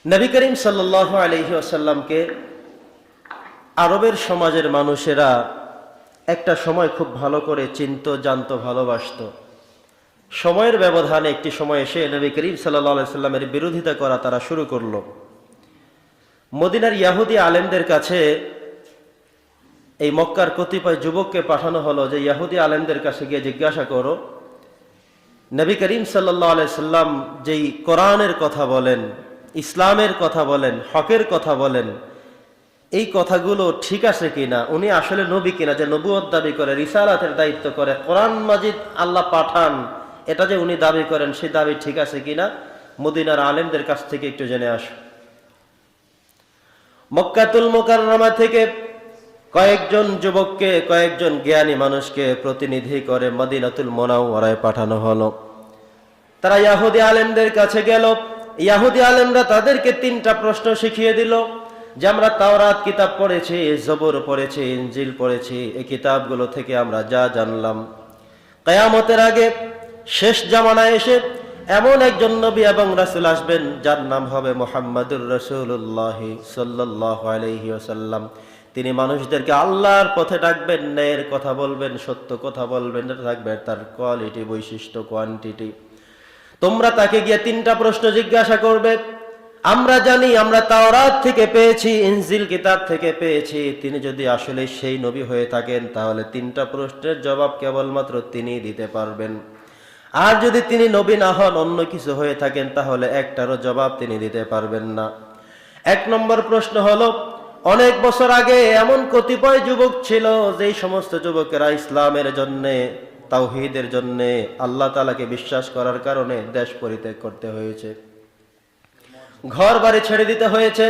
নবী করিম সাল্লাল্লাহু আলাইহি ওয়াসাল্লামকে আরবের সমাজের মানুষেরা একটা সময় খুব ভালো করে চিনত, জানতো, ভালোবাসতো। সময়ের ব্যবধানে একটি সময় এসে নবী করিম সাল্লাল্লাহু আলাইহি ওয়াসাল্লামের বিরোধিতা করা তারা শুরু করলো। মদিনার ইহুদি আলেমদের কাছে এই মক্কার কতিপয় যুবককে পাঠানো হলো যে ইহুদি আলেমদের কাছে গিয়ে জিজ্ঞাসা করো, নবী করিম সাল্লাল্লাহু আলাইহি ওয়াসাল্লাম যেই কোরআনের কথা বলেন, ইসলামের কথা বলেন, হকের কথা বলেন, এই কথাগুলো ঠিক আছে কিনা, উনি আসলে নবী কিনা, যে নবুয়ত দাবি করে, রিসালাতের দায়িত্ব করে, কোরআন মাজিদ আল্লাহ পাঠান, এটা যে উনি দাবি করেন সেই দাবি ঠিক আছে কিনা, মদিনার আলেমদের কাছ থেকে একটু জেনে আসো। মক্কাতুল মুকাররমা থেকে কয়েকজন যুবককে, কয়েকজন জ্ঞানী মানুষকে প্রতিনিধি করে মদিনাতুল মুনাওয়ারায় পাঠানো হলো। তারা ইহুদি আলেমদের কাছে গেল। ইহুদি আলেমরা তাদেরকে 3টা প্রশ্ন শিখিয়ে দিল যে আমরা তাওরাত কিতাব পড়েছি, জবুর পড়েছি, ইনজিল পড়েছি, এই কিতাবগুলো থেকে আমরা যা জানলাম, কিয়ামতের আগে শেষ জামানায় এসে এমন একজন নবী এবং রাসূল আসবেন যার নাম হবে মুহাম্মাদুর রাসূলুল্লাহ সাল্লাল্লাহু আলাইহি ওয়াসাল্লাম। তিনি মানুষদেরকে আল্লাহর পথে ডাকবেন, ন্যায়ের কথা বলবেন, সত্য কথা বলবেন, থাকবে তার কোয়ালিটি, বৈশিষ্ট্য, কোয়ান্টিটি। তোমরা তাকে গিয়ে 3টা প্রশ্ন জিজ্ঞাসা করবে। আমরা জানি, আমরা তাওরাত থেকে পেয়েছি, ইনজিল কিতাব থেকে পেয়েছি, তিনি যদি আসলে সেই নবী হয়ে থাকেন তাহলে 3টা প্রশ্নের জবাব কেবলমাত্র তিনিই দিতে পারবেন। আর যদি তিনি নবী না হন, অন্য কিছু হয়ে থাকেন, তাহলে একটারও জবাব তিনি দিতে পারবেন না। 1 নম্বর প্রশ্ন হলো, অনেক বছর আগে এমন কতিপয় যুবক ছিল যেই সমস্ত যুবকেরা ইসলামের জন্যে, তাওহীদের জন্যে, আল্লাহ তাআলাকে বিশ্বাস করার কারণে দেশ পরিত্যাগ করতে হয়েছে, ঘর বাড়ি ছেড়ে দিতে হয়েছে।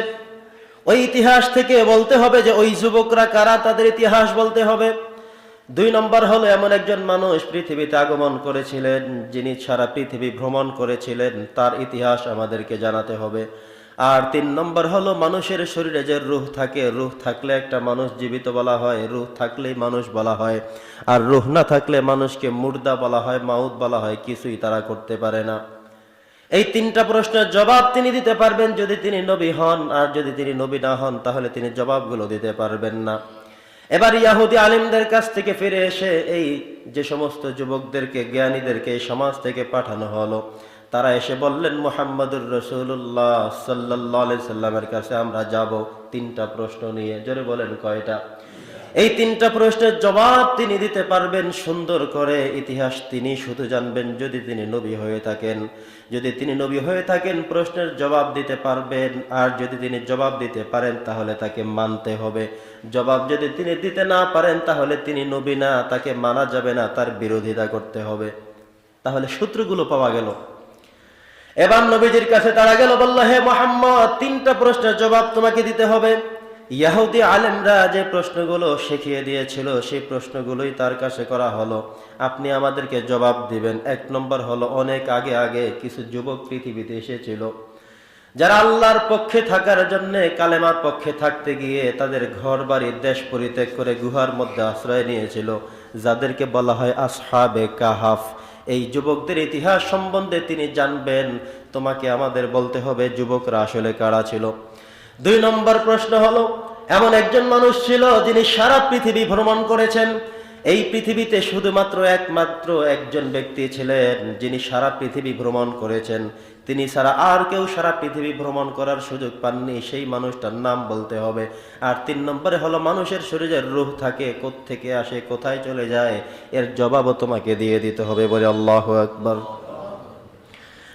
ওই ইতিহাস থেকে বলতে হবে যে ওই যুবকরা কারা, তাদের ইতিহাস বলতে হবে। 2 নম্বর হলো, এমন একজন মানুষ পৃথিবীতে আগমন করেছিলেন যিনি সারা পৃথিবী ভ্রমণ করেছিলেন, তার ইতিহাস আমাদেরকে জানাতে হবে। আর 3 নম্বর হলো, মানুষের শরীরে যে রূহ থাকে, রূহ থাকলে একটা মানুষ জীবিত বলা হয়, রূহ থাকলেই মানুষ বলা হয়। আর রূহ না থাকলে মানুষকে মুর্দা বলা হয়, মাউত বলা হয়, কিছুই তারা করতে পারে না। এই 3টা প্রশ্নের জবাব তিনি দিতে পারবেন যদি তিনি নবী হন, আর যদি তিনি নবী না হন তাহলে তিনি জবাবগুলো দিতে পারবেন না। এবার ইহুদি আলেমদের কাছ থেকে ফিরে এসে এই যে সমস্ত যুবকদেরকে, জ্ঞানীদেরকে এই সমাজ থেকে পাঠানো হলো, তারা এসে বললেন মুহাম্মাদুর রাসূলুল্লাহ সাল্লাল্লাহু আলাইহি সাল্লামের কাছে আমরা যাব 3টা প্রশ্ন নিয়ে। জোরে বলেন কয়টা? এই 3টা প্রশ্নের জবাব তিনি দিতে পারবেন সুন্দর করে। ইতিহাস তিনি শুধু জানবেন যদি তিনি নবী হয়ে থাকেন। যদি তিনি নবী হয়ে থাকেন প্রশ্নের জবাব দিতে পারবেন, আর যদি তিনি জবাব দিতে পারেন তাহলে তাকে মানতে হবে। জবাব যদি তিনি দিতে না পারেন তাহলে তিনি নবী না, তাকে মানা যাবে না, তার বিরোধিতা করতে হবে। তাহলে সূত্রগুলো পাওয়া গেল। এবার নবীজির কাছে তারা গেল, বলল, হে মুহাম্মদ, 3টা প্রশ্নের জবাব তোমাকে দিতে হবে। ইহুদি আলেমরা যে প্রশ্নগুলো শিখিয়ে দিয়েছিল সেই প্রশ্নগুলোই তার কাছে করা হলো, আপনি আমাদেরকে জবাব দিবেন। 1 নম্বর হলো, অনেক আগে আগে কিছু যুবক পৃথিবীতে এসেছিল যারা আল্লাহর পক্ষে থাকার জন্য, কালেমার পক্ষে থাকতে গিয়ে তাদের ঘর বাড়ি, দেশ পরিত্যাগ করে গুহার মধ্যে আশ্রয় নিয়েছিল, যাদেরকে বলা হয় আসহাবে কাহাফ। এই যুবকদের ইতিহাস সম্বন্ধে তিনি জানবেন। তোমাকে আমাদের বলতে হবে যুবকরা আসলে কারা ছিল। 2 নম্বর প্রশ্ন হলো, এমন একজন মানুষ ছিল যিনি সারা পৃথিবী ভ্রমণ করেছেন। এই পৃথিবীতে শুধুমাত্র একমাত্র একজন ব্যক্তি ছিলেন যিনি সারা পৃথিবী ভ্রমণ করেছেন। তিনি ছাড়া আর কেউ সারা পৃথিবী ভ্রমণ করার সুযোগ পাননি, সেই মানুষটার নাম বলতে হবে। আর 3 নম্বরে হলো, মানুষের শরীরে রূহ থাকে, কোত্থেকে আসে, কোথায় চলে যায়, এর জবাবও তোমাকে দিয়ে দিতে হবে। বলে আল্লাহু আকবার।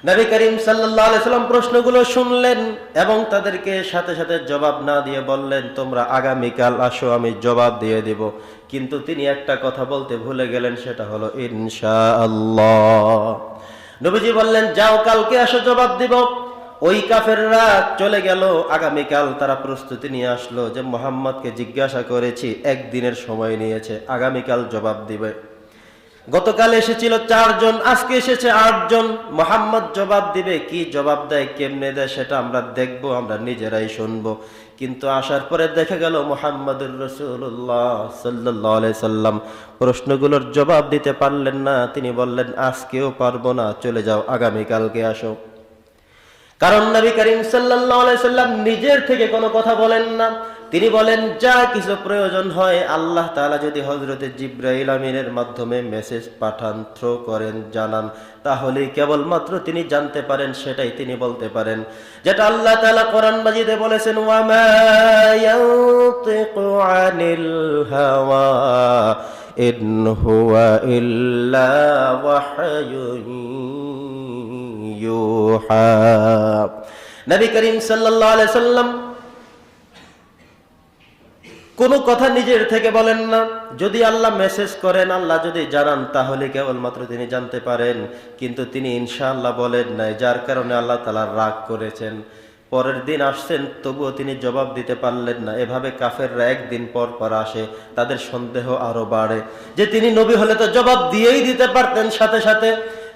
নবী করিম সাল্লাল্লাহু আলাইহি সাল্লাম প্রশ্নগুলো শুনলেন এবং তাদেরকে সাথে সাথে জবাব না দিয়ে বললেন, তোমরা আগামীকাল আসো, আমি জবাব দিয়ে দিব। কিন্তু তিনি একটা কথা বলতে ভুলে গেলেন, সেটা হলো ইনশাআল্লাহ। নবীজি বললেন, যাও, কালকে আসো, জবাব দিব। ওই কাফেররা চলে গেল। আগামীকাল তারা প্রস্তুতি নিয়ে আসলো যে মুহাম্মদকে জিজ্ঞাসা করেছি, 1 দিনের সময় নিয়েছে, আগামীকাল জবাব দিবে। গতকাল এসেছিল 4 জন, আজকে এসেছে 8 জন। মুহাম্মদ জবাব দিবে, কি জবাব দেয়, কেমনে দেয়, সেটা আমরা দেখব, আমরা নিজেরাই শুনবো। কিন্তু আসার পরে দেখা গেল মুহাম্মাদুর রাসূলুল্লাহ সাল্লাল্লাহু আলাইহি সাল্লাম প্রশ্নগুলোর জবাব দিতে পারলেন না। তিনি বললেন, আজকেও পারবো না, চলে যাও, আগামীকালকে আসো। কারণ নবী করিম সাল্লাল্লাহু আলাইহি সাল্লাম নিজের থেকে কোনো কথা বলেন না। তিনি বলেন যা কিছু প্রয়োজন হয় আল্লাহ তাআলা যদি হযরতে জিবরাইল আমিনের মাধ্যমে মেসেজ পাঠান, থ্রো করেন, জানান, তাহলে কেবলমাত্র তিনি জানতে পারেন, সেটাই তিনি বলতে পারেন। যেটা আল্লাহ তাআলা কোরআন মাজিদে বলেছেন, ওয়া মা ইয়ানতিকু আনিল হাওয়া ইন হুয়া ইল্লা ওয়াহয়ুন ইউহা। নবী করিম সাল্লাল্লাহু আলাইহি সাল্লাম কোনো কথা নিজের থেকে বলেন না। যদি আল্লাহ মেসেজ করেন, আল্লাহ যদি জানান, তাহলে কেবলমাত্র তিনি জানতে পারেন। কিন্তু তিনি ইনশাআল্লাহ বলেন নাই, যার কারণে আল্লাহ তাআলা রাগ করেছেন। পরের দিন আসছেন, তবুও তিনি জবাব দিতে পারলেন না। এভাবে কাফেররা একদিন পর পর আসে, তাদের সন্দেহ আরো বাড়ে যে তিনি নবী হলে তো জবাব দিয়েই দিতে পারতেন সাথে সাথে।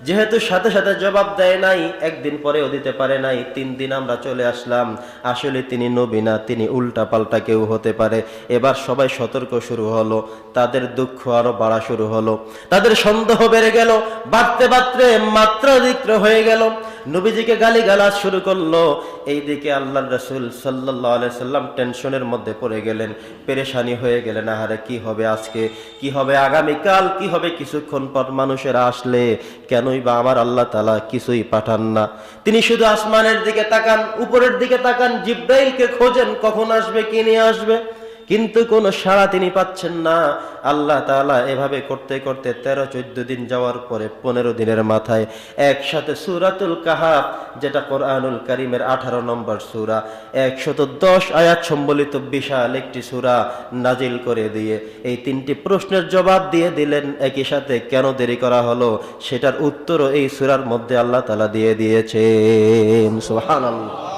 যেহেতু সাথে সাথে জবাব দেয় নাই, একদিন পরেও দিতে পারে নাই, 3 দিন আমরা চলে আসলাম, আসলে তিনি নবী না, তিনি উল্টা পাল্টা কেউ হতে পারে। এবার সবাই সতর্ক শুরু হলো, তাদের দুঃখ আরো বাড়া শুরু হলো, তাদের সন্দেহ বেড়ে গেল, বাড়তে বাড়তে মাত্রাতিরিক্ত হয়ে গেল। নবীজিকে গালিগালাজ শুরু করলো। এইদিকে আল্লাহর রাসূল সাল্লাল্লাহু আলাইহি সাল্লাম টেনশনের মধ্যে পড়ে গেলেন, পেরেশানি হয়ে গেলেন। আহারে, কি হবে আজকে, কি হবে আগামীকাল, কি হবে কিছুক্ষণ পর মানুষেরা আসলে? কেনই বা আমার আল্লাহ তাআলা কিছুই পাঠান না? তিনি শুধু আসমানের দিকে তাকান, উপরের দিকে তাকান, জিবরাইলকে খোঁজেন কখন আসবে, কি নিয়ে আসবে, কিন্তু কোনো সাড়া তিনি পাচ্ছেন না। আল্লাহ তাআলা এভাবে করতে করতে 13-14 দিন যাওয়ার পরে 15 দিনের মাথায় একসাথে সূরাতুল কাহাফ, যেটা কোরআনুল কারীমের 18 নম্বর সূরা, 110 আয়াত সম্বলিত বিশাল একটি সূরা নাজিল করে দিয়ে এই 3টি প্রশ্নের জবাব দিয়ে দিলেন। একই সাথে কেন দেরি করা হলো সেটার উত্তরও এই সূরার মধ্যে আল্লাহ তাআলা দিয়ে দিয়েছেন। সুবহানাল্লাহ।